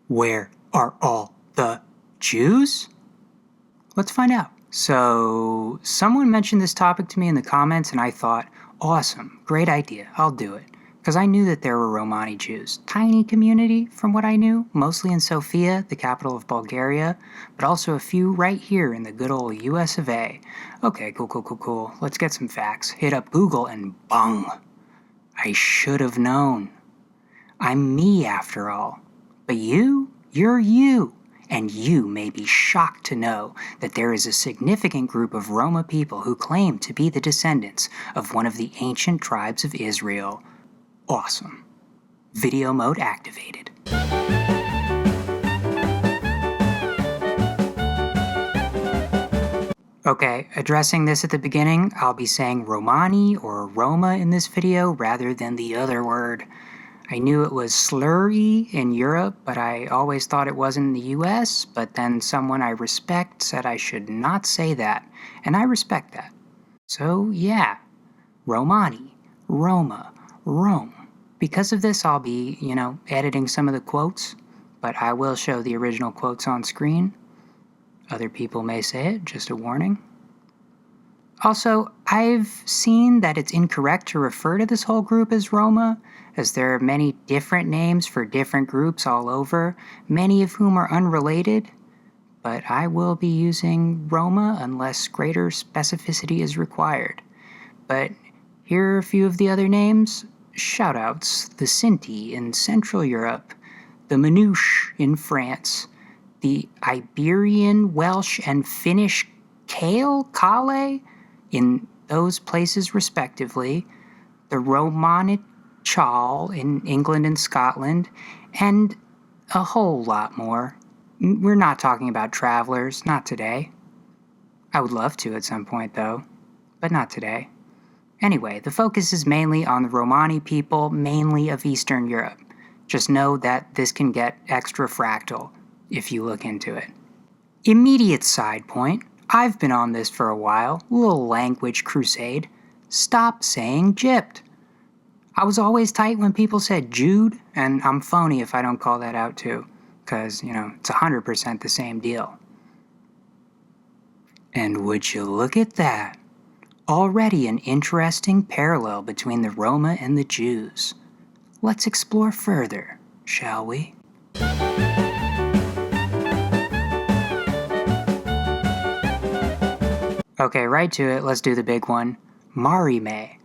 Where are all the Jews? Let's find out. So, someone mentioned this topic to me in the comments, and I thought, awesome, great idea, I'll do it. Because I knew that there were Romani Jews. Tiny community, from what I knew, mostly in Sofia, the capital of Bulgaria, but also a few right here in the good old US of A. Okay, cool. Let's get some facts. Hit up Google and bung. I should have known. I'm me after all. But you're you. And you may be shocked to know that there is a significant group of Roma people who claim to be the descendants of one of the ancient tribes of Israel. Awesome. Video mode activated. Okay, addressing this at the beginning, I'll be saying Romani or Roma in this video rather than the other word. I knew it was slurry in Europe, but I always thought it was in the US, but then someone I respect said I should not say that, and I respect that. So yeah, Romani, Roma, Rome. Because of this, I'll be, editing some of the quotes, but I will show the original quotes on screen. Other people may say it, just a warning. Also, I've seen that it's incorrect to refer to this whole group as Roma, as there are many different names for different groups all over, many of whom are unrelated, but I will be using Roma unless greater specificity is required. But here are a few of the other names. Shoutouts: the Sinti in Central Europe, the Manouche in France, the Iberian, Welsh, and Finnish Kale in those places respectively, the Romanichal in England and Scotland, and a whole lot more. We're not talking about travelers, not today. I would love to at some point though, but not today. Anyway, the focus is mainly on the Romani people, mainly of Eastern Europe. Just know that this can get extra fractal if you look into it. Immediate side point. I've been on this for a while, little language crusade. Stop saying gypped. I was always tight when people said Jude, and I'm phony if I don't call that out too, because, it's 100% the same deal. And would you look at that? Already an interesting parallel between the Roma and the Jews. Let's explore further, shall we? Okay, right to it, let's do the big one. Marime,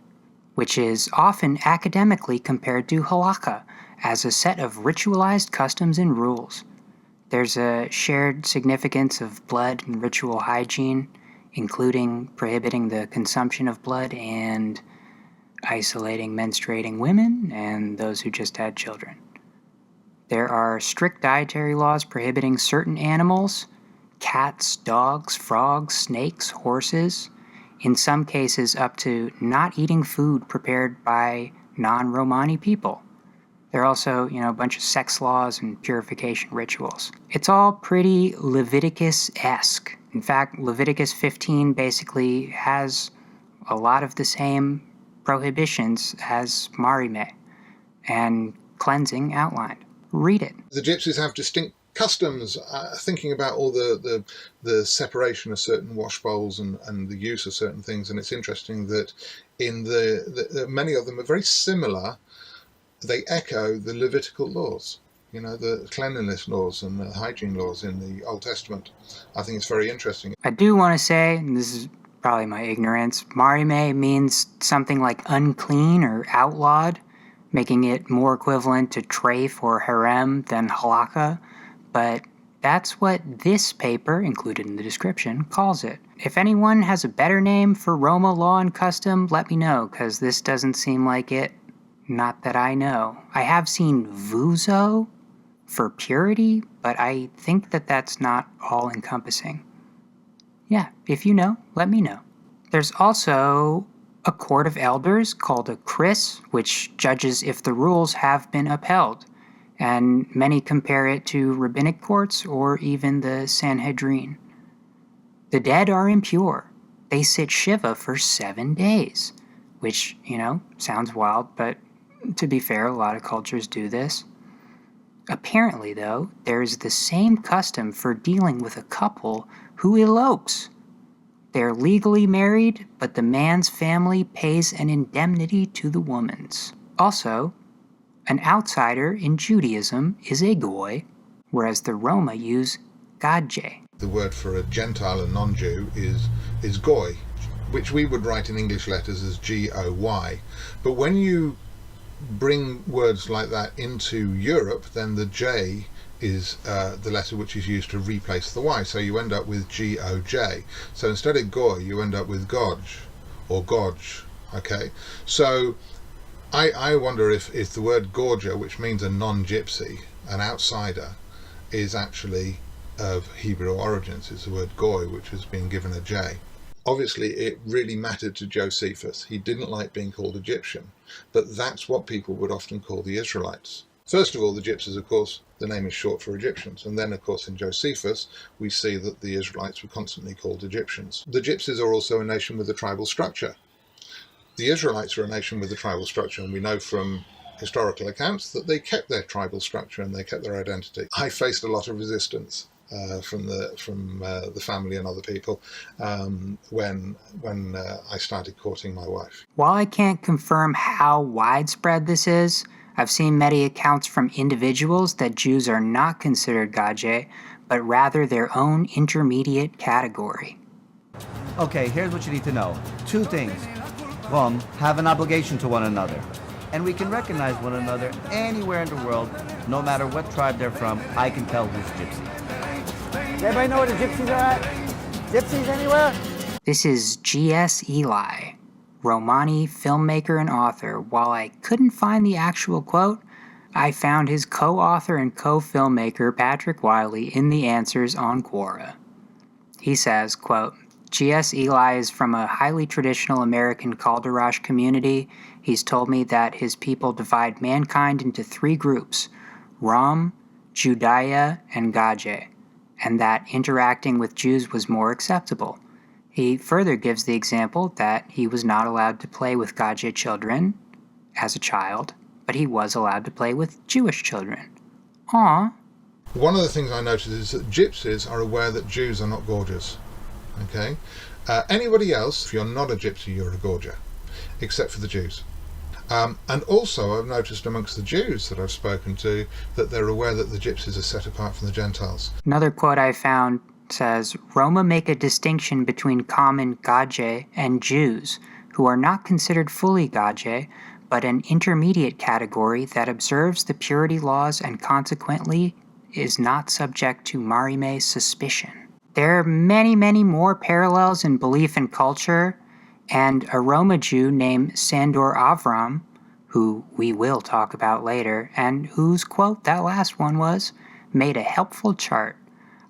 which is often academically compared to halakha as a set of ritualized customs and rules. There's a shared significance of blood and ritual hygiene, including prohibiting the consumption of blood and isolating menstruating women and those who just had children. There are strict dietary laws prohibiting certain animals: cats, dogs, frogs, snakes, horses, in some cases up to not eating food prepared by non-Romani people. There are also, a bunch of sex laws and purification rituals. It's all pretty Leviticus-esque. In fact, Leviticus 15 basically has a lot of the same prohibitions as Marime and cleansing outlined. Read it. The Gypsies have distinct customs, thinking about all the separation of certain wash bowls and the use of certain things, and it's interesting that in the many of them are very similar. They echo the Levitical laws, the cleanliness laws and the hygiene laws in the Old Testament. I think it's very interesting. I do want to say, and this is probably my ignorance, Marime means something like unclean or outlawed, making it more equivalent to treif or harem than halakha, but that's what this paper, included in the description, calls it. If anyone has a better name for Roma law and custom, let me know, because this doesn't seem like it. Not that I know. I have seen vuzo for purity, but I think that that's not all-encompassing. Yeah, if you know, let me know. There's also a court of elders called a kris, which judges if the rules have been upheld, and many compare it to rabbinic courts or even the Sanhedrin. The dead are impure. They sit Shiva for 7 days, which, sounds wild, but to be fair, a lot of cultures do this. Apparently, though, there is the same custom for dealing with a couple who elopes. They're legally married, but the man's family pays an indemnity to the woman's. Also, an outsider in Judaism is a goy, whereas the Roma use gadje. The word for a Gentile, a non-Jew, is goy, which we would write in English letters as G-O-Y. But when you bring words like that into Europe, then the J is the letter which is used to replace the Y, so you end up with G-O-J. So instead of goy, you end up with goj or goj. Okay, so I wonder if the word gorger, which means a non-gypsy, an outsider, is actually of Hebrew origins. It's the word goy, which has been given a J. Obviously, it really mattered to Josephus. He didn't like being called Egyptian, but that's what people would often call the Israelites. First of all, the Gypsies, of course, the name is short for Egyptians, and then, of course, in Josephus, we see that the Israelites were constantly called Egyptians. The Gypsies are also a nation with a tribal structure. The Israelites are a nation with a tribal structure, and we know from historical accounts that they kept their tribal structure and they kept their identity. I faced a lot of resistance from the family and other people when I started courting my wife. While I can't confirm how widespread this is, I've seen many accounts from individuals that Jews are not considered gadje, but rather their own intermediate category. Okay, here's what you need to know. 2 things. 1, have an obligation to one another. And we can recognize one another anywhere in the world, no matter what tribe they're from. I can tell who's gypsy. Does everybody know where the gypsies are at? Gypsies anywhere? This is G.S. Eli, Romani filmmaker and author. While I couldn't find the actual quote, I found his co-author and co-filmmaker Patrick Wiley in the answers on Quora. He says, quote, G.S. Eli is from a highly traditional American Kalderash community. He's told me that his people divide mankind into 3 groups, Rom, Judea, and Gadje, and that interacting with Jews was more acceptable. He further gives the example that he was not allowed to play with Gadje children as a child, but he was allowed to play with Jewish children. Aww. One of the things I noticed is that gypsies are aware that Jews are not gorgeous. Okay? Anybody else, if you're not a gypsy, you're a gorger, except for the Jews. And also I've noticed amongst the Jews that I've spoken to that they're aware that the gypsies are set apart from the Gentiles. Another quote I found says, Roma make a distinction between common Gadje and Jews, who are not considered fully Gadje, but an intermediate category that observes the purity laws and consequently is not subject to Marime suspicion. There are many, many more parallels in belief and culture, and a Roma Jew named Sandor Avram, who we will talk about later, and whose quote that last one was, made a helpful chart.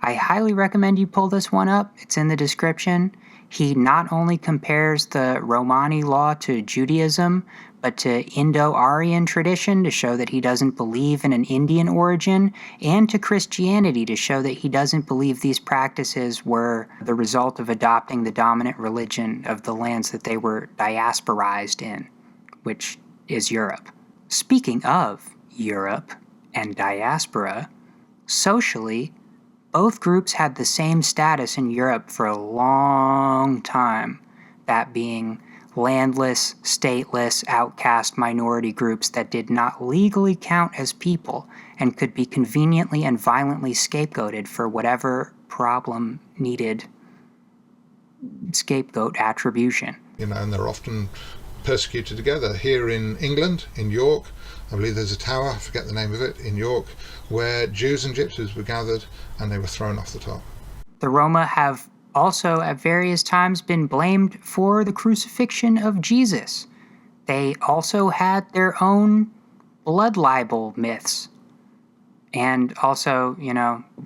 I highly recommend you pull this one up. It's in the description. He not only compares the Romani law to Judaism, but to Indo-Aryan tradition to show that he doesn't believe in an Indian origin, and to Christianity to show that he doesn't believe these practices were the result of adopting the dominant religion of the lands that they were diasporized in, which is Europe. Speaking of Europe and diaspora, socially, both groups had the same status in Europe for a long time, that being landless, stateless, outcast minority groups that did not legally count as people and could be conveniently and violently scapegoated for whatever problem needed scapegoat attribution. You know, and they're often persecuted together. Here in England, in York, I believe there's a tower, I forget the name of it, in York, where Jews and Gypsies were gathered and they were thrown off the top. The Roma have also at various times been blamed for the crucifixion of Jesus. They also had their own blood libel myths, and also,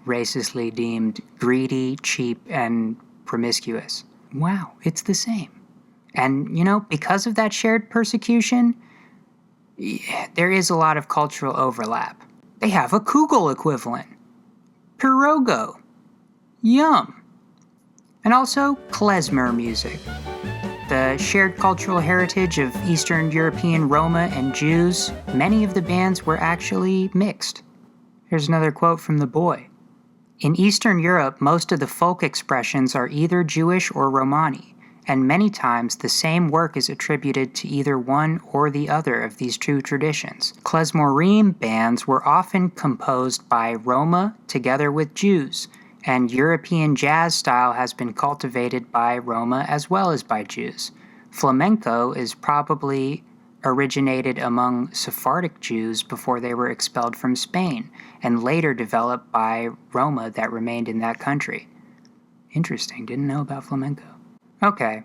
racistly deemed greedy, cheap, and promiscuous. Wow, it's the same. And, because of that shared persecution, there is a lot of cultural overlap. They have a Kugel equivalent. Pirogo. Yum. And also klezmer music. The shared cultural heritage of Eastern European Roma and Jews, many of the bands were actually mixed. Here's another quote from the boy. In Eastern Europe, most of the folk expressions are either Jewish or Romani, and many times the same work is attributed to either one or the other of these two traditions. Klezmorim bands were often composed by Roma together with Jews, and European jazz style has been cultivated by Roma as well as by Jews. Flamenco is probably originated among Sephardic Jews before they were expelled from Spain, and later developed by Roma that remained in that country. Interesting, didn't know about flamenco. Okay,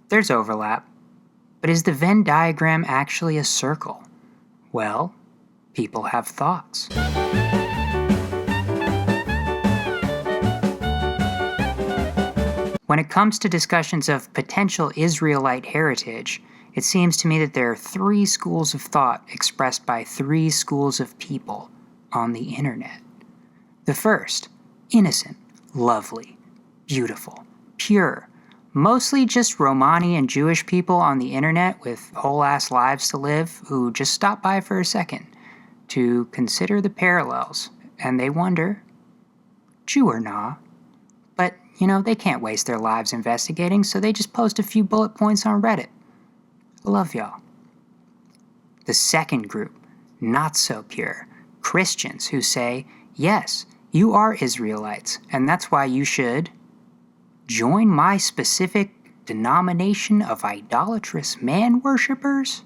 there's overlap. But is the Venn diagram actually a circle? Well, people have thoughts. When it comes to discussions of potential Israelite heritage, it seems to me that there are three schools of thought expressed by three schools of people on the internet. The first, innocent, lovely, beautiful, pure, mostly just Romani and Jewish people on the internet with whole-ass lives to live who just stop by for a second to consider the parallels, and they wonder, Jew or nah? But, they can't waste their lives investigating, so they just post a few bullet points on Reddit. I love y'all. The second group, not so pure, Christians who say, yes, you are Israelites, and that's why you should join my specific denomination of idolatrous man-worshippers?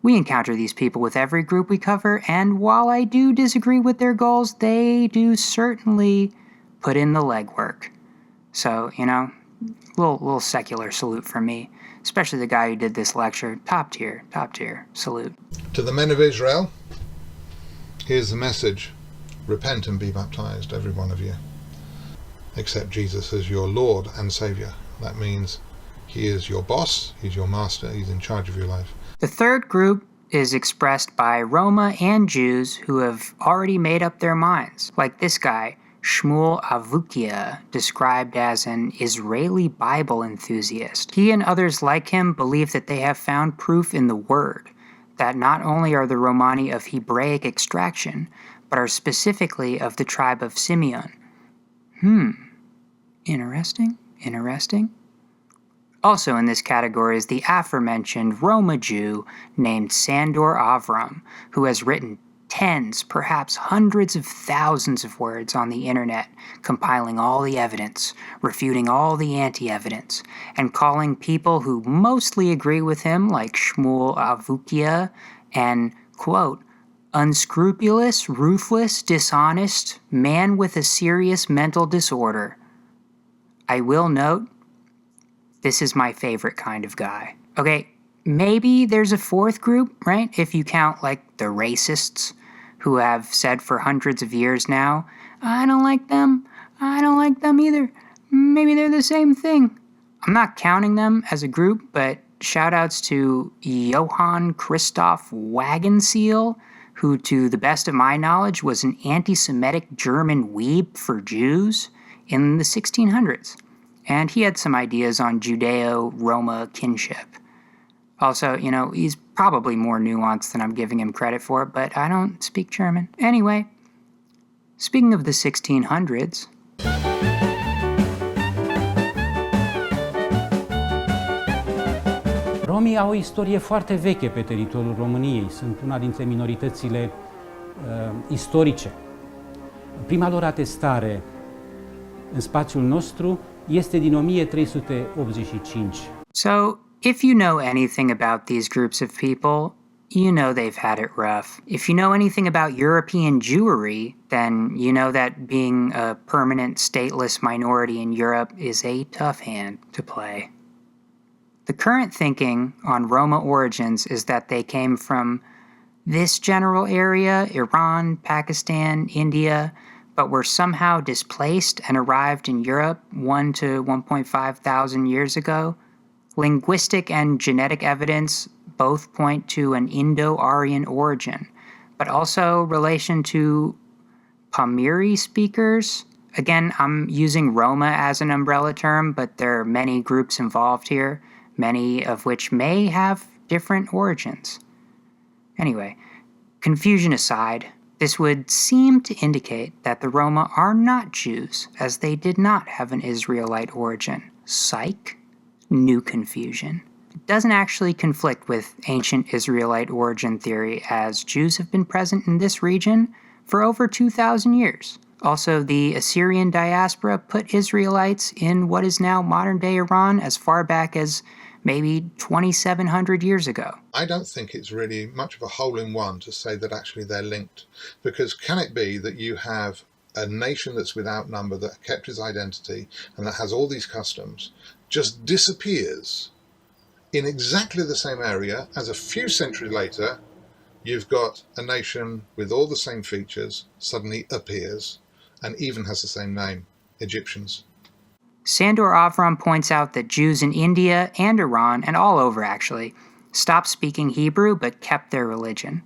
We encounter these people with every group we cover, and while I do disagree with their goals, they do certainly put in the legwork. So, little secular salute from me, especially the guy who did this lecture. Top tier, salute. To the men of Israel, here's the message. Repent and be baptized, every one of you. Accept Jesus as your Lord and Saviour. That means he is your boss, he's your master, he's in charge of your life. The third group is expressed by Roma and Jews who have already made up their minds, like this guy, Shmuel Avukia, described as an Israeli Bible enthusiast. He and others like him believe that they have found proof in the Word, that not only are the Romani of Hebraic extraction, but are specifically of the tribe of Simeon. Interesting. Also in this category is the aforementioned Roma Jew named Sandor Avram, who has written tens, perhaps hundreds of thousands of words on the internet, compiling all the evidence, refuting all the anti-evidence, and calling people who mostly agree with him, like Shmuel Avukia, an, quote, unscrupulous, ruthless, dishonest man with a serious mental disorder. I will note, this is my favorite kind of guy. Okay, maybe there's a fourth group, right? If you count, the racists who have said for hundreds of years now, I don't like them either. Maybe they're the same thing. I'm not counting them as a group, but shoutouts to Johann Christoph Wagenseil, who, to the best of my knowledge, was an anti-Semitic German weeb for Jews in the 1600s. And he had some ideas on Judeo-Roma kinship. Also, he's probably more nuanced than I'm giving him credit for, but I don't speak German. Anyway, speaking of the 1600s... Romii au o istorie foarte veche pe teritoriul României. Sunt una dintre minoritățile istorice. Prima lor atestare în spațiul nostru este din 1385. So, if you know anything about these groups of people, you know they've had it rough. If you know anything about European Jewry, then you know that being a permanent stateless minority in Europe is a tough hand to play. The current thinking on Roma origins is that they came from this general area, Iran, Pakistan, India, but were somehow displaced and arrived in Europe 1 to 1.5 thousand years ago. Linguistic and genetic evidence both point to an Indo-Aryan origin, but also relation to Pamiri speakers. Again, I'm using Roma as an umbrella term, but there are many groups involved here, many of which may have different origins. Anyway, confusion aside, This would seem to indicate that the Roma are not Jews, as they did not have an Israelite origin. Psych? New confusion. It doesn't actually conflict with ancient Israelite origin theory, as Jews have been present in this region for over 2,000 years. Also, the Assyrian diaspora put Israelites in what is now modern-day Iran as far back as maybe 2,700 years ago. I don't think it's really much of a hole-in-one to say that actually they're linked, because can it be that you have a nation that's without number, that kept its identity and that has all these customs, just disappears in exactly the same area as a few centuries later you've got a nation with all the same features suddenly appears and even has the same name, Egyptians. Sandor Avram points out that Jews in India and Iran, and all over actually, stopped speaking Hebrew but kept their religion.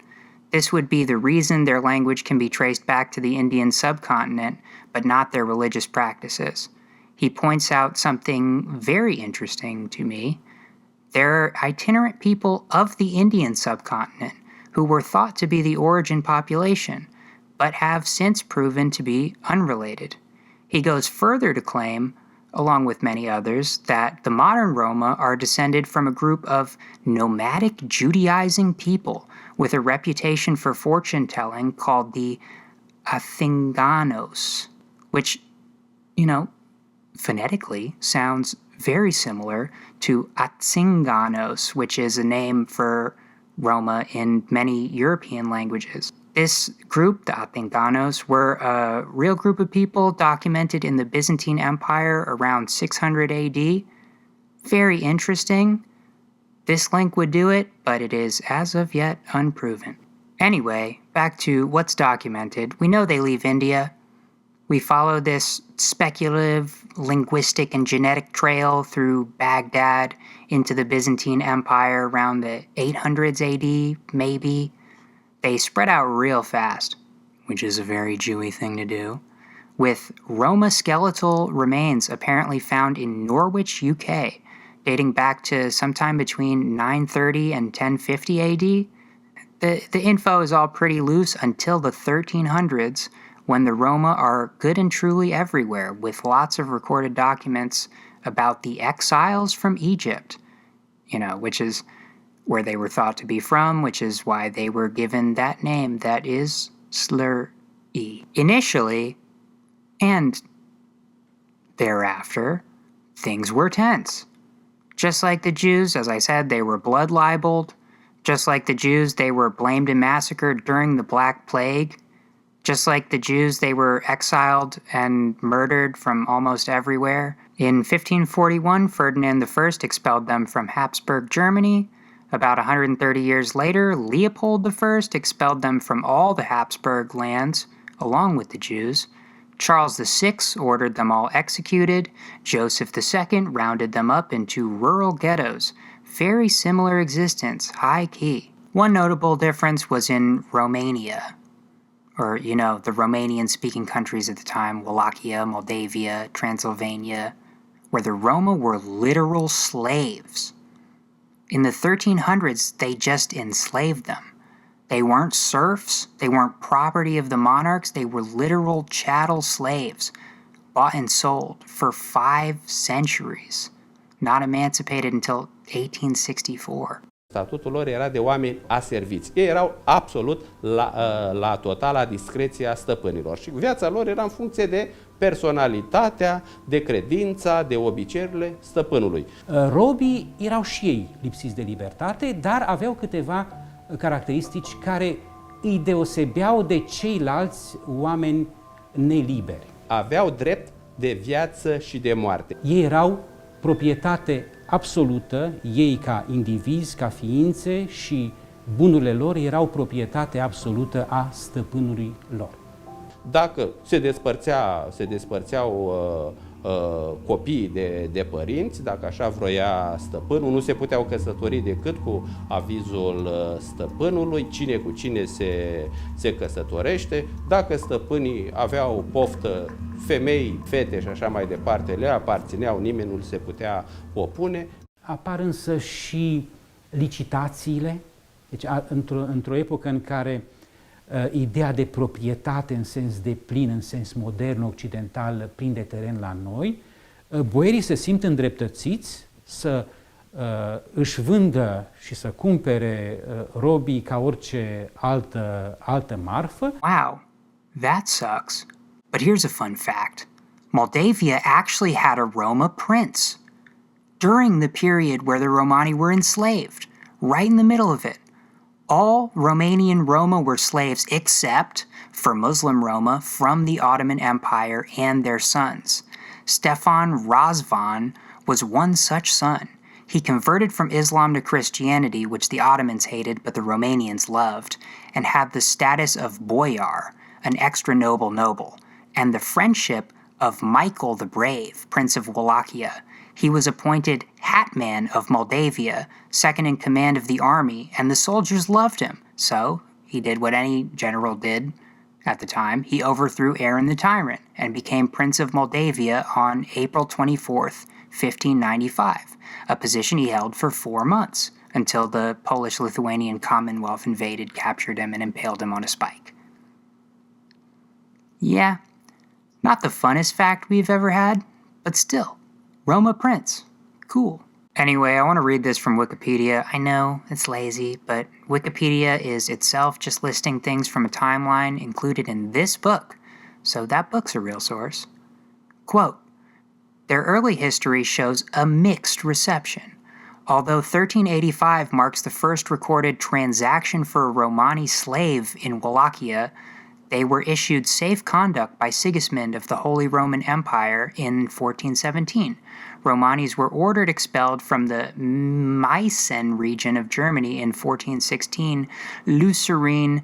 This would be the reason their language can be traced back to the Indian subcontinent, but not their religious practices. He points out something very interesting to me. There are itinerant people of the Indian subcontinent who were thought to be the origin population, but have since proven to be unrelated. He goes further to claim, along with many others, that the modern Roma are descended from a group of nomadic Judaizing people with a reputation for fortune-telling called the Athinganos, which, phonetically sounds very similar to Atzinganos, which is a name for Roma in many European languages. This group, the Athinganos, were a real group of people documented in the Byzantine Empire around 600 AD. Very interesting. This link would do it, but it is as of yet unproven. Anyway, back to what's documented. We know they leave India. We follow this speculative, linguistic, and genetic trail through Baghdad into the Byzantine Empire around the 800s AD, maybe. They spread out real fast, which is a very Jewy thing to do, with Roma skeletal remains apparently found in Norwich, UK, dating back to sometime between 930 and 1050 AD. The info is all pretty loose until the 1300s, when the Roma are good and truly everywhere, with lots of recorded documents about the exiles from Egypt, which is where they were thought to be from, which is why they were given that name that is Slur-E. Initially, and thereafter, things were tense. Just like the Jews, as I said, they were blood libeled. Just like the Jews, they were blamed and massacred during the Black Plague. Just like the Jews, they were exiled and murdered from almost everywhere. In 1541, Ferdinand I expelled them from Habsburg Germany. About 130 years later, Leopold I expelled them from all the Habsburg lands, along with the Jews. Charles VI ordered them all executed. Joseph II rounded them up into rural ghettos. Very similar existence, high key. One notable difference was in Romania, or, the Romanian-speaking countries at the time, Wallachia, Moldavia, Transylvania, where the Roma were literal slaves. In the 1300s, they just enslaved them. They weren't serfs, they weren't property of the monarchs, they were literal chattel slaves, bought and sold for 5 centuries, not emancipated until 1864. Statutul lor era de oameni aserviți. Ei erau absolut la totala discreția stăpânilor și viața lor era în funcție de personalitatea, de credința, de obiceiurile stăpânului. Robii erau și ei lipsiți de libertate, dar aveau câteva caracteristici care îi deosebeau de ceilalți oameni neliberi. Aveau drept de viață și de moarte. Ei erau proprietate absolută, ei ca indivizi, ca ființe, și bunurile lor erau proprietate absolută a stăpânului lor. Dacă se despărțeau copiii de părinți, dacă așa vroia stăpânul, nu se puteau căsători decât cu avizul stăpânului, cine cu cine se căsătorește. Dacă stăpânii aveau poftă, femei, fete și așa mai departe le aparțineau, nimeni nu se putea opune. Apar însă și licitațiile, deci într-o epocă în care ideea de proprietate în sens de plin, în sens modern, occidental, prinde teren la noi, boierii se simt îndreptățiți să își vândă și să cumpere robii ca orice altă marfă. Wow, that sucks. But here's a fun fact. Moldavia actually had a Roma prince during the period where the Romani were enslaved, right in the middle of it. All Romanian Roma were slaves except for Muslim Roma from the Ottoman Empire and their sons. Stefan Razvan was one such son. He converted from Islam to Christianity, which the Ottomans hated but the Romanians loved, and had the status of boyar, an extra noble, and the friendship of Michael the Brave, Prince of Wallachia. He was appointed Hetman of Moldavia, second in command of the army, and the soldiers loved him. So he did what any general did at the time. He overthrew Aaron the tyrant and became Prince of Moldavia on April 24th, 1595, a position he held for 4 months until the Polish-Lithuanian Commonwealth invaded, captured him, and impaled him on a spike. Yeah, not the funnest fact we've ever had, but still, Roma Prince. Cool. Anyway, I want to read this from Wikipedia. I know, it's lazy, but Wikipedia is itself just listing things from a timeline included in this book, so that book's a real source. Quote, their early history shows a mixed reception. Although 1385 marks the first recorded transaction for a Romani slave in Wallachia, they were issued safe conduct by Sigismund of the Holy Roman Empire in 1417. Romanis were ordered expelled from the Meissen region of Germany in 1416, Lucerine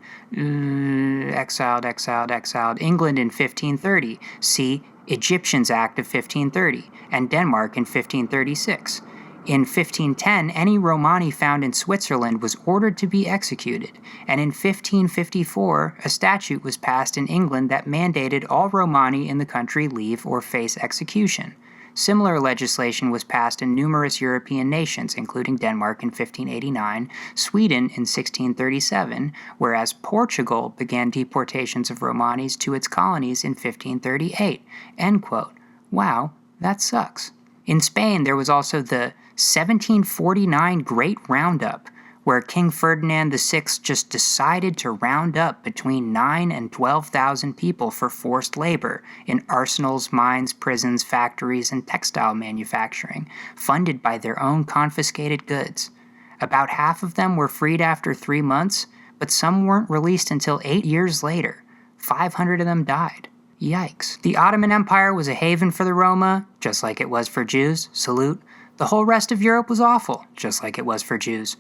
exiled, England in 1530, see Egyptians Act of 1530, and Denmark in 1536. In 1510, any Romani found in Switzerland was ordered to be executed, and in 1554, a statute was passed in England that mandated all Romani in the country leave or face execution. Similar legislation was passed in numerous European nations, including Denmark in 1589, Sweden in 1637, whereas Portugal began deportations of Romanis to its colonies in 1538. End quote. Wow, that sucks. In Spain, there was also the 1749 Great Roundup, where King Ferdinand VI just decided to round up between 9,000 and 12,000 people for forced labor in arsenals, mines, prisons, factories, and textile manufacturing, funded by their own confiscated goods. About half of them were freed after 3 months, but some weren't released until 8 years later. 500 of them died. Yikes. The Ottoman Empire was a haven for the Roma, just like it was for Jews. Salute. The whole rest of Europe was awful, just like it was for Jews.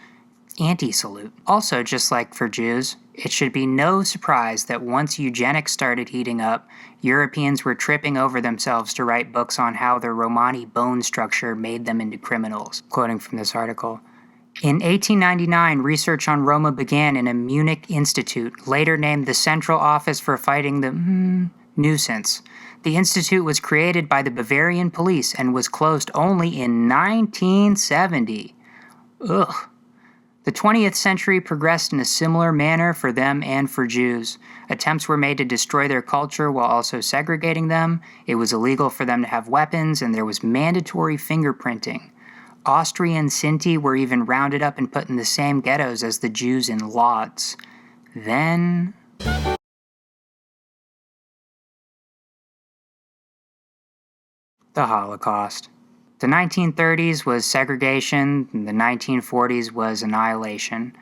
Anti-salute. Also, just like for Jews, it should be no surprise that once eugenics started heating up, Europeans were tripping over themselves to write books on how the Romani bone structure made them into criminals. Quoting from this article. In 1899, research on Roma began in a Munich institute, later named the Central Office for Fighting the Nuisance. The institute was created by the Bavarian police and was closed only in 1970. Ugh. The 20th century progressed in a similar manner for them and for Jews. Attempts were made to destroy their culture while also segregating them. It was illegal for them to have weapons, and there was mandatory fingerprinting. Austrian Sinti were even rounded up and put in the same ghettos as the Jews in Lodz. Then... the Holocaust. The 1930s was segregation, and the 1940s was annihilation.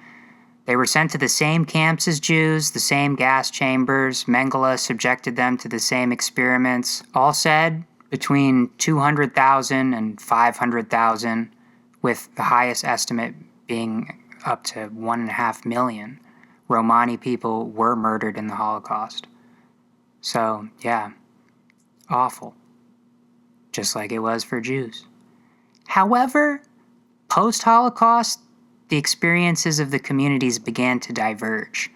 They were sent to the same camps as Jews, the same gas chambers. Mengele subjected them to the same experiments. All said, between 200,000 and 500,000, with the highest estimate being up to 1.5 million, Romani people were murdered in the Holocaust. So, yeah, awful. Just like it was for Jews. However, post-Holocaust, the experiences of the communities began to diverge.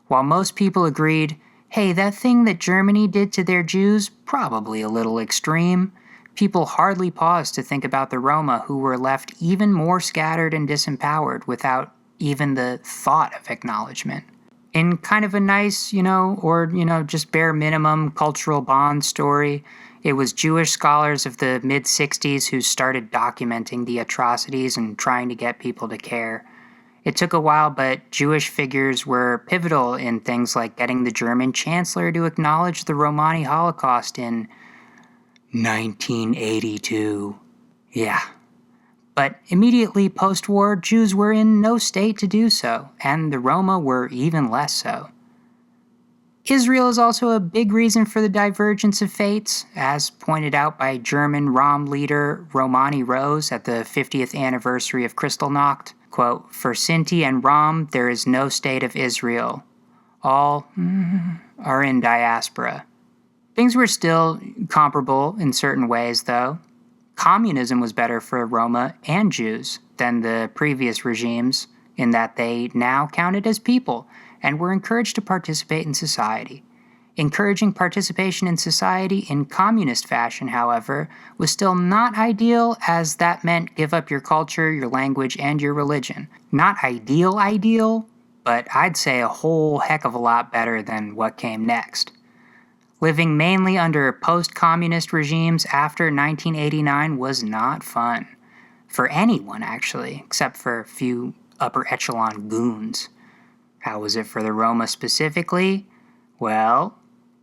While most people agreed, hey, that thing that Germany did to their Jews, probably a little extreme, people hardly paused to think about the Roma, who were left even more scattered and disempowered without even the thought of acknowledgement. In kind of a nice, just bare minimum cultural bond story, it was Jewish scholars of the mid-60s who started documenting the atrocities and trying to get people to care. It took a while, but Jewish figures were pivotal in things like getting the German chancellor to acknowledge the Romani Holocaust in 1982. Yeah. But immediately post-war, Jews were in no state to do so, and the Roma were even less so. Israel is also a big reason for the divergence of fates, as pointed out by German Rom leader Romani Rose at the 50th anniversary of Kristallnacht. Quote, "For Sinti and Rom, there is no state of Israel. All are in diaspora." Things were still comparable in certain ways, though. Communism was better for Roma and Jews than the previous regimes in that they now counted as people and were encouraged to participate in society. Encouraging participation in society in communist fashion, however, was still not ideal, as that meant give up your culture, your language, and your religion. Not ideal, but I'd say a whole heck of a lot better than what came next. Living mainly under post-communist regimes after 1989 was not fun. For anyone, actually, except for a few upper echelon goons. How was it for the Roma specifically? Well,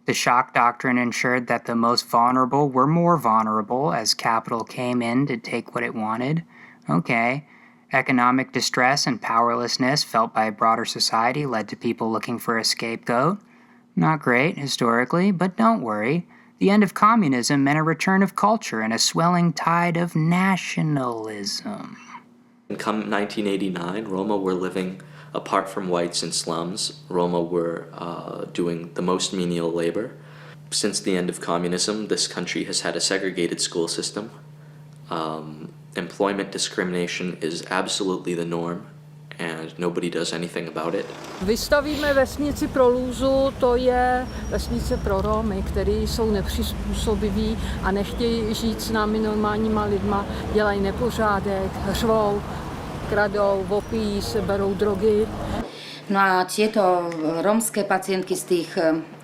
the shock doctrine ensured that the most vulnerable were more vulnerable as capital came in to take what it wanted. Okay. Economic distress and powerlessness felt by a broader society led to people looking for a scapegoat. Not great, historically, but don't worry. The end of communism meant a return of culture and a swelling tide of nationalism. Come 1989, Roma were living apart from whites in slums. Roma were doing the most menial labor. Since the end of communism, this country has had a segregated school system. Employment discrimination is absolutely the norm, and nobody does anything about it. Vystavíme vesnici pro lůzu, to je vesnice pro Romy, kteří jsou nepřizpůsobiví a nechtějí žít s námi normálníma lidma, dělají nepořádek, řvou, kradou, opíjí se, berou drogy. No a tieto rómske pacientky z tých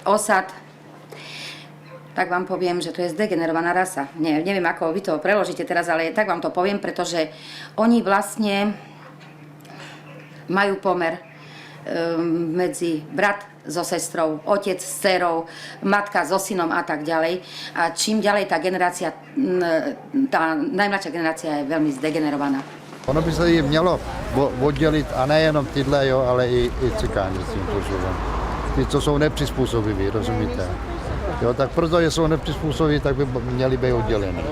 osad, tak vám poviem, že to je zdegenerovaná rasa. Neviem, ako vy to preložíte teraz, ale tak vám to poviem, pretože oni vlastne majú pomer medzi brat so sestrou, otec s dcerou, matka so synom a tak ďalej. A čím ďalej tá generácia, tá najmladšia generácia je veľmi zdegenerovaná. Ono by se jí mělo oddělit, a nejenom tyhle, jo, ale i cikáni s tím způsobem. Ty, co jsou nepřizpůsobiví, rozumíte? Jo, tak protože jsou nepřizpůsobiví, tak by měli být odděleni.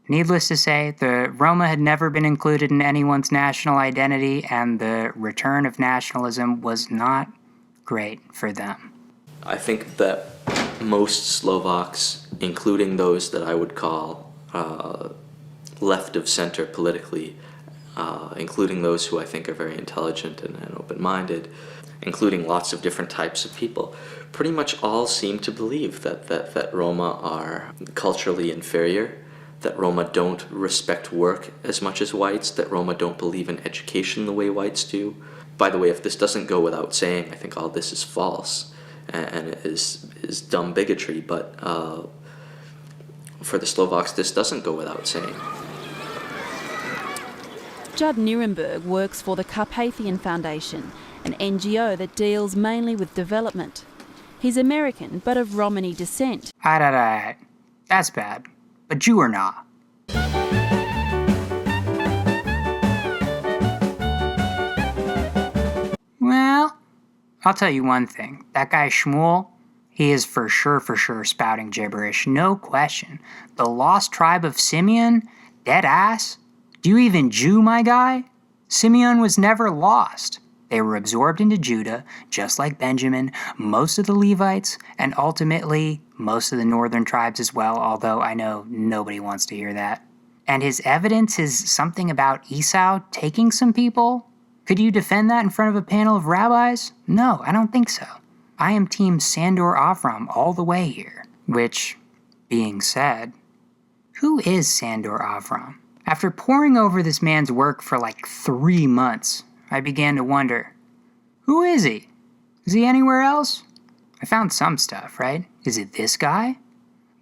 Needless to say, the Roma had never been included in anyone's national identity, and the return of nationalism was not great for them. I think that most Slovaks, including those that I would call left of center politically, including those who I think are very intelligent and open-minded, including lots of different types of people, pretty much all seem to believe that Roma are culturally inferior, that Roma don't respect work as much as whites, that Roma don't believe in education the way whites do. By the way, if this doesn't go without saying, I think all this is false and it is dumb bigotry, but for the Slovaks, this doesn't go without saying. Judd Nirenberg works for the Carpathian Foundation, an NGO that deals mainly with development. He's American, but of Romani descent. That's bad. But Jew or not? Well, I'll tell you one thing. That guy Shmuel, he is for sure spouting gibberish, no question. The lost tribe of Simeon? Dead ass? Do you even Jew, my guy? Simeon was never lost. They were absorbed into Judah, just like Benjamin, most of the Levites, and ultimately most of the northern tribes as well, although I know nobody wants to hear that. And his evidence is something about Esau taking some people? Could you defend that in front of a panel of rabbis? No, I don't think so. I am team Sandor Avram all the way here. Which, being said, who is Sandor Avram? After poring over this man's work for like 3 months, I began to wonder, Who is he? Is he anywhere else? I found some stuff, right? Is it this guy?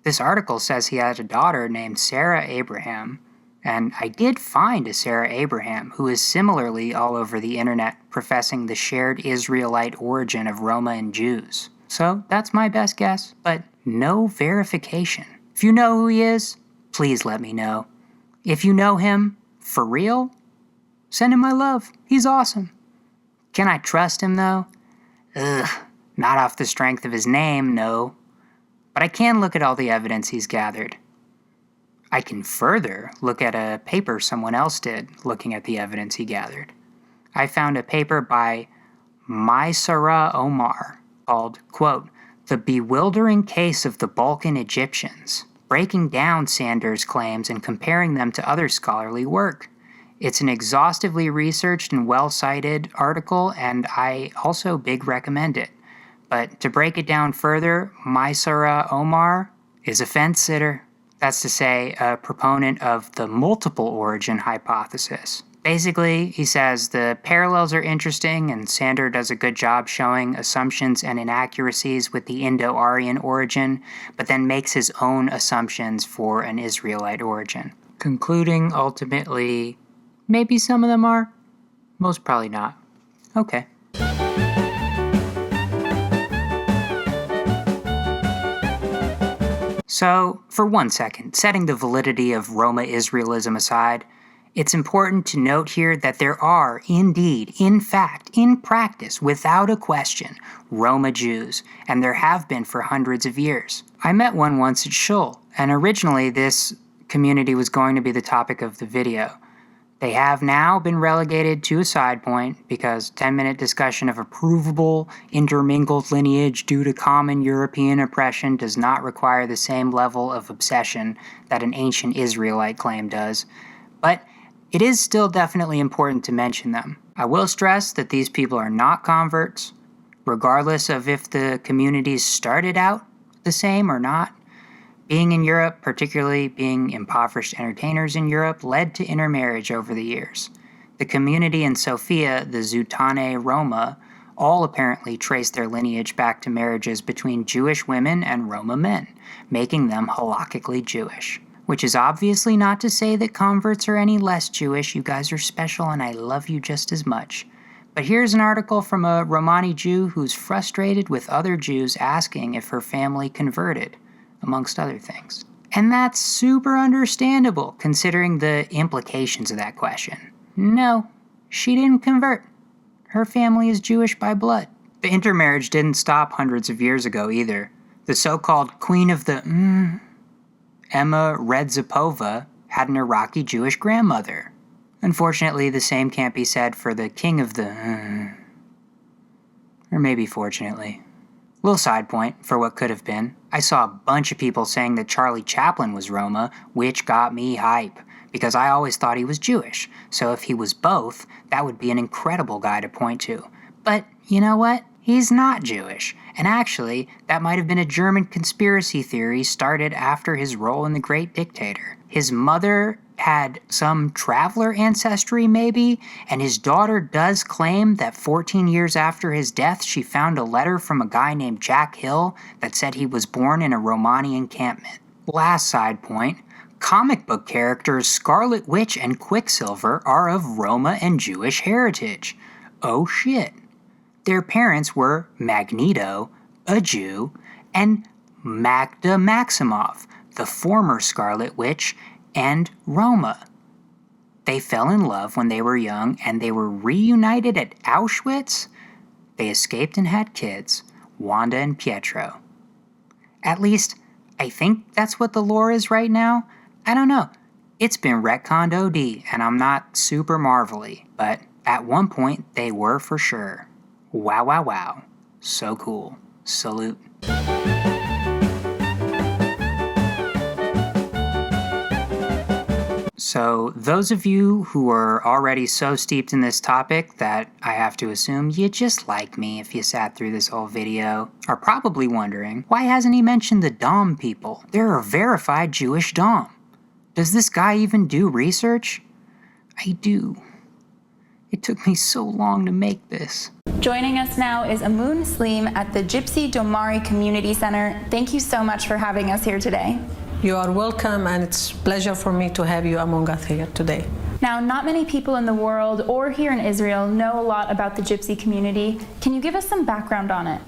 This article says he had a daughter named Sarah Abraham, and I did find a Sarah Abraham who is similarly all over the internet professing the shared Israelite origin of Roma and Jews. So that's my best guess, but no verification. If you know who he is, please let me know. If you know him, for real, send him my love. He's awesome. Can I trust him though? Ugh, not off the strength of his name, no. But I can look at all the evidence he's gathered. I can further look at a paper someone else did looking at the evidence he gathered. I found a paper by Maysara Omar called, quote, "The Bewildering Case of the Balkan Egyptians," breaking down Sanders' claims and comparing them to other scholarly work. It's an exhaustively researched and well-cited article, and I also big recommend it. But to break it down further, Maysara Omar is a fence-sitter. That's to say, a proponent of the multiple origin hypothesis. Basically, he says the parallels are interesting and Sander does a good job showing assumptions and inaccuracies with the Indo-Aryan origin, but then makes his own assumptions for an Israelite origin. Concluding, ultimately, maybe some of them are, most probably not. Okay. So, for 1 second, setting the validity of Roma Israelism aside, it's important to note here that there are indeed, in fact, in practice, without a question, Roma Jews, and there have been for hundreds of years. I met one once at Shul, and originally this community was going to be the topic of the video. They have now been relegated to a side point because 10-minute discussion of a provable, intermingled lineage due to common European oppression does not require the same level of obsession that an ancient Israelite claim does, but it is still definitely important to mention them. I will stress that these people are not converts, regardless of if the communities started out the same or not. Being in Europe, particularly being impoverished entertainers in Europe, led to intermarriage over the years. The community in Sofia, the Judeo-Roma, all apparently trace their lineage back to marriages between Jewish women and Roma men, making them halakhically Jewish. Which is obviously not to say that converts are any less Jewish. You guys are special and I love you just as much. But here's an article from a Romani Jew who's frustrated with other Jews asking if her family converted, amongst other things. And that's super understandable considering the implications of that question. No, she didn't convert. Her family is Jewish by blood. The intermarriage didn't stop hundreds of years ago either. The so-called Queen of the Emma Redzepova had an Iraqi Jewish grandmother. Unfortunately, the same can't be said for the King of the or maybe fortunately. Little side point for what could have been. I saw a bunch of people saying that Charlie Chaplin was Roma, which got me hype, because I always thought he was Jewish. So if he was both, that would be an incredible guy to point to. But you know what? He's not Jewish. And actually, that might have been a German conspiracy theory started after his role in The Great Dictator. His mother had some traveler ancestry, maybe, and his daughter does claim that 14 years after his death, she found a letter from a guy named Jack Hill that said he was born in a Romani encampment. Last side point, comic book characters Scarlet Witch and Quicksilver are of Roma and Jewish heritage. Oh shit. Their parents were Magneto, a Jew, and Magda Maximoff, the former Scarlet Witch, and Roma. They fell in love when they were young and they were reunited at Auschwitz. They escaped and had kids, Wanda and Pietro. At least, I think that's what the lore is right now. I don't know. It's been retconned OD and I'm not super marvelly, but at one point they were for sure. Wow, wow, wow. So cool. Salute. So those of you who are already so steeped in this topic that I have to assume you just like me if you sat through this whole video, are probably wondering, why hasn't he mentioned the Dom people? They're a verified Jewish Dom. Does this guy even do research? I do. It took me so long to make this. Joining us now is Amun Slim at the Gypsy Domari Community Center. Thank you so much for having us here today. You are welcome, and it's a pleasure for me to have you among us here today. Now, not many people in the world or here in Israel know a lot about the Gypsy community. Can you give us some background on it?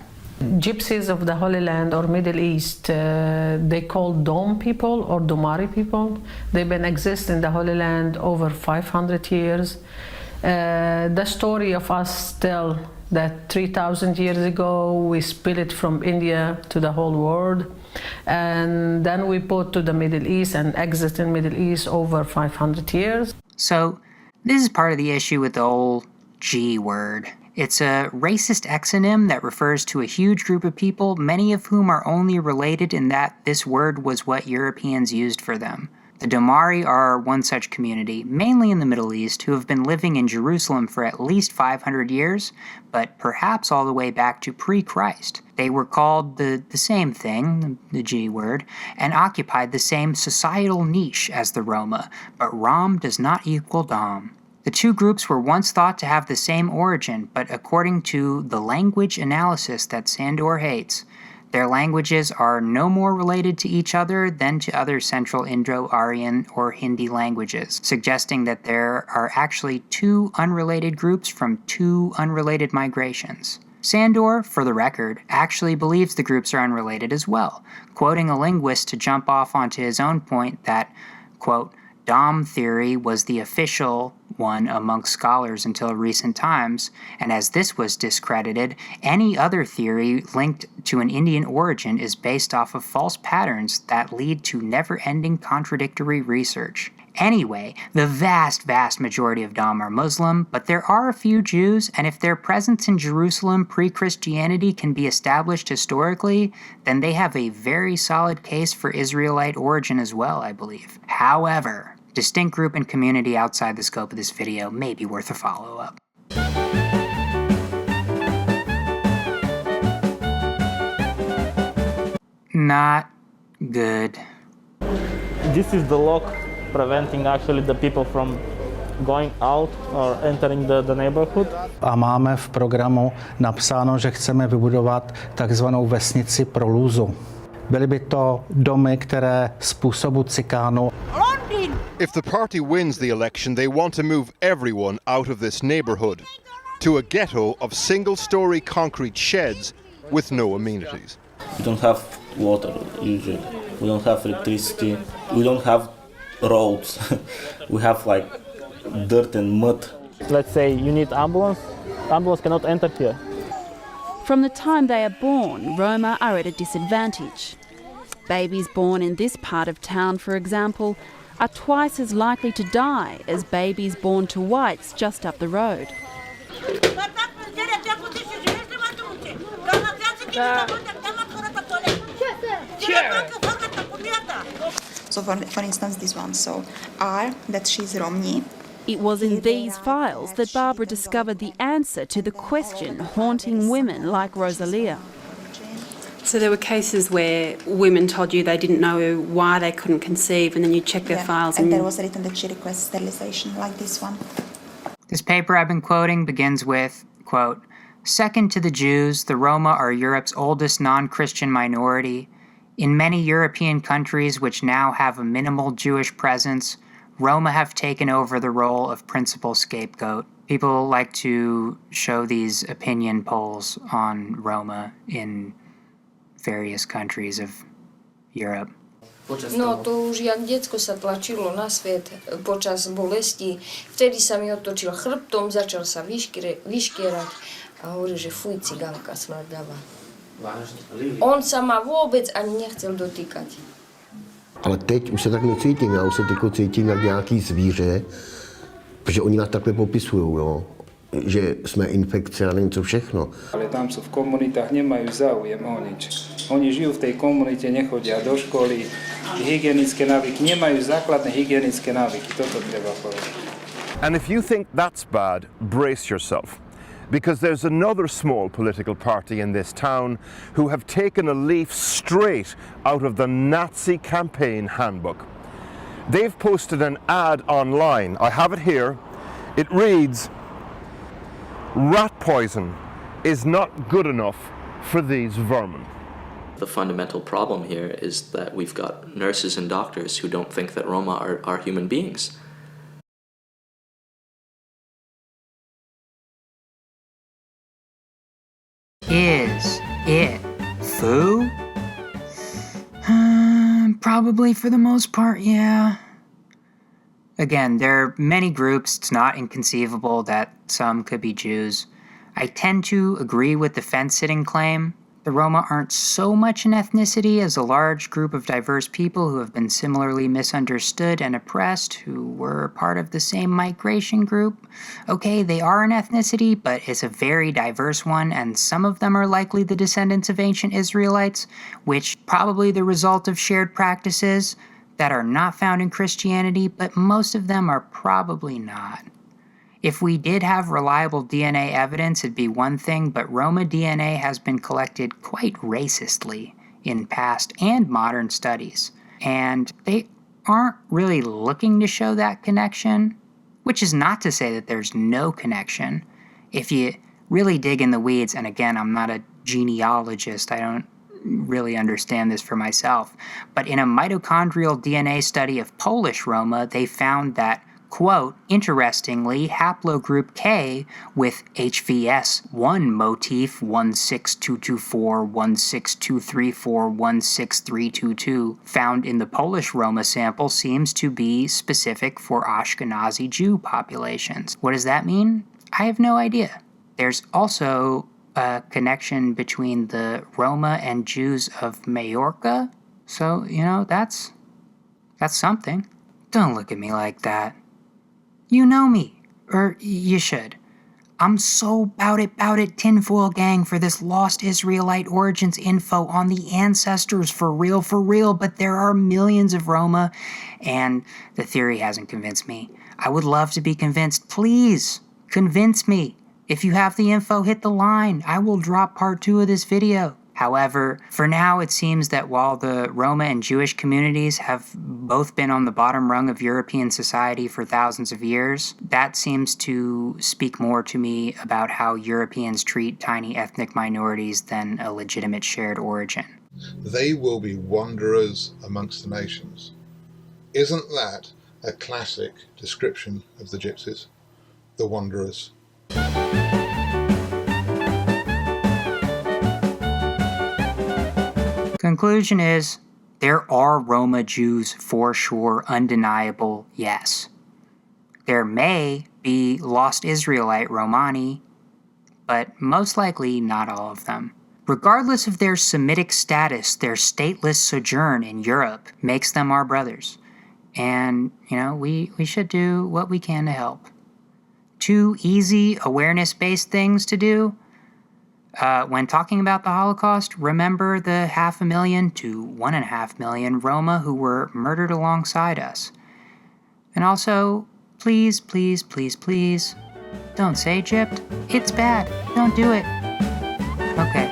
Gypsies of the Holy Land or Middle East, they call Dom people or Domari people. They've been exist in the Holy Land over 500 years. The story of us tell that 3,000 years ago we split from India to the whole world, and then we put to the Middle East and exist in Middle East over 500 years. So, this is part of the issue with the whole G word. It's a racist exonym that refers to a huge group of people, many of whom are only related in that this word was what Europeans used for them. The Domari are one such community, mainly in the Middle East, who have been living in Jerusalem for at least 500 years, but perhaps all the way back to pre-Christ. They were called the same thing, the G word, and occupied the same societal niche as the Roma, but Rom does not equal Dom. The two groups were once thought to have the same origin, but according to the language analysis that Sandor hates, their languages are no more related to each other than to other Central Indo-Aryan or Hindi languages, suggesting that there are actually two unrelated groups from two unrelated migrations. Sandor, for the record, actually believes the groups are unrelated as well, quoting a linguist to jump off onto his own point that, quote, Dom theory was the official one amongst scholars until recent times, and as this was discredited, any other theory linked to an Indian origin is based off of false patterns that lead to never-ending contradictory research. Anyway, the vast majority of Dom are Muslim, but there are a few Jews, and if their presence in Jerusalem pre-Christianity can be established historically, then they have a very solid case for Israelite origin as well, I believe. However, distinct group and community outside the scope of this video may be worth a follow-up. Not good. This is the lock preventing actually the people from going out or entering the neighborhood. A máme v programu napsáno, že chceme vybudovat takzvanou vesnici pro lůzu. Byly by to domy, které způsobu cikánů. If the party wins the election, they want to move everyone out of this neighborhood to a ghetto of single-story concrete sheds with no amenities. We don't have water usually. We don't have electricity. We don't have roads. We have like dirt and mud. Let's say you need ambulance. Ambulance cannot enter here. From the time they are born, Roma are at a disadvantage. Babies born in this part of town, for example, are twice as likely to die as babies born to whites just up the road. So for instance, this one, so R, that she's Romani. It was in these files that Barbara discovered the answer to the question haunting women like Rosalia. So there were cases where women told you they didn't know why they couldn't conceive, and then you check their files. And there was written that she requests sterilization, like this one. This paper I've been quoting begins with, quote, second to the Jews, the Roma are Europe's oldest non-Christian minority. In many European countries which now have a minimal Jewish presence, Roma have taken over the role of principal scapegoat. People like to show these opinion polls on Roma in various countries of Europe. No to už jak detsko sa tlačilo na svet počas bolesti, vtedy sa mi otočil chrbtom, začal sa vyškierať a hovorí, že fuj, cigánka smrdavá. On sa ma vôbec ani nechcel dotýkať. Ale teď už se tak necítím, já už se teď cítím jak nějaký zvíře, protože oni nás takhle popisují, jo, že jsme infekce a nevím co všechno. Ale tam sú v komunitách, nemajú záujem o nič. Oni žijú v tej komunite, nechodia do školy, hygienické návyky, nemajú základné hygienické návyky, toto treba povedať. And if you think that's bad, brace yourself. Because there's another small political party in this town who have taken a leaf straight out of the Nazi campaign handbook. They've posted an ad online. I have it here. It reads, rat poison is not good enough for these vermin. The fundamental problem here is that we've got nurses and doctors who don't think that Roma are human beings. Is it foo? Probably for the most part, yeah. Again, there are many groups. It's not inconceivable that some could be Jews. I tend to agree with the fence-sitting claim. The Roma aren't so much an ethnicity as a large group of diverse people who have been similarly misunderstood and oppressed, who were part of the same migration group. Okay, they are an ethnicity, but it's a very diverse one, and some of them are likely the descendants of ancient Israelites, which probably the result of shared practices that are not found in Christianity, but most of them are probably not. If we did have reliable DNA evidence, it'd be one thing, but Roma DNA has been collected quite racistly in past and modern studies, and they aren't really looking to show that connection, which is not to say that there's no connection. If you really dig in the weeds, and again, I'm not a genealogist, I don't really understand this for myself, but in a mitochondrial DNA study of Polish Roma, they found that, quote, interestingly, haplogroup K with HVS1 motif 16224, 16234, 16322 found in the Polish Roma sample seems to be specific for Ashkenazi Jew populations. What does that mean? I have no idea. There's also a connection between the Roma and Jews of Majorca, so, you know, that's something. Don't look at me like that. You know me, or you should. I'm so bout it tinfoil gang for this lost Israelite origins info on the ancestors for real, but there are millions of Roma, and the theory hasn't convinced me. I would love to be convinced. Please, convince me. If you have the info, hit the line. I will drop part 2 of this video. However, for now it seems that while the Roma and Jewish communities have both been on the bottom rung of European society for thousands of years, that seems to speak more to me about how Europeans treat tiny ethnic minorities than a legitimate shared origin. They will be wanderers amongst the nations. Isn't that a classic description of the Gypsies? The wanderers. Conclusion is, there are Roma Jews for sure, undeniable, yes. There may be lost Israelite Romani, but most likely not all of them. Regardless of their Semitic status, their stateless sojourn in Europe makes them our brothers. And, you know, we should do what we can to help. 2 easy awareness-based things to do. When talking about the Holocaust, remember the 500,000 to 1.5 million Roma who were murdered alongside us. And also, please, don't say Egypt. It's bad. Don't do it. Okay.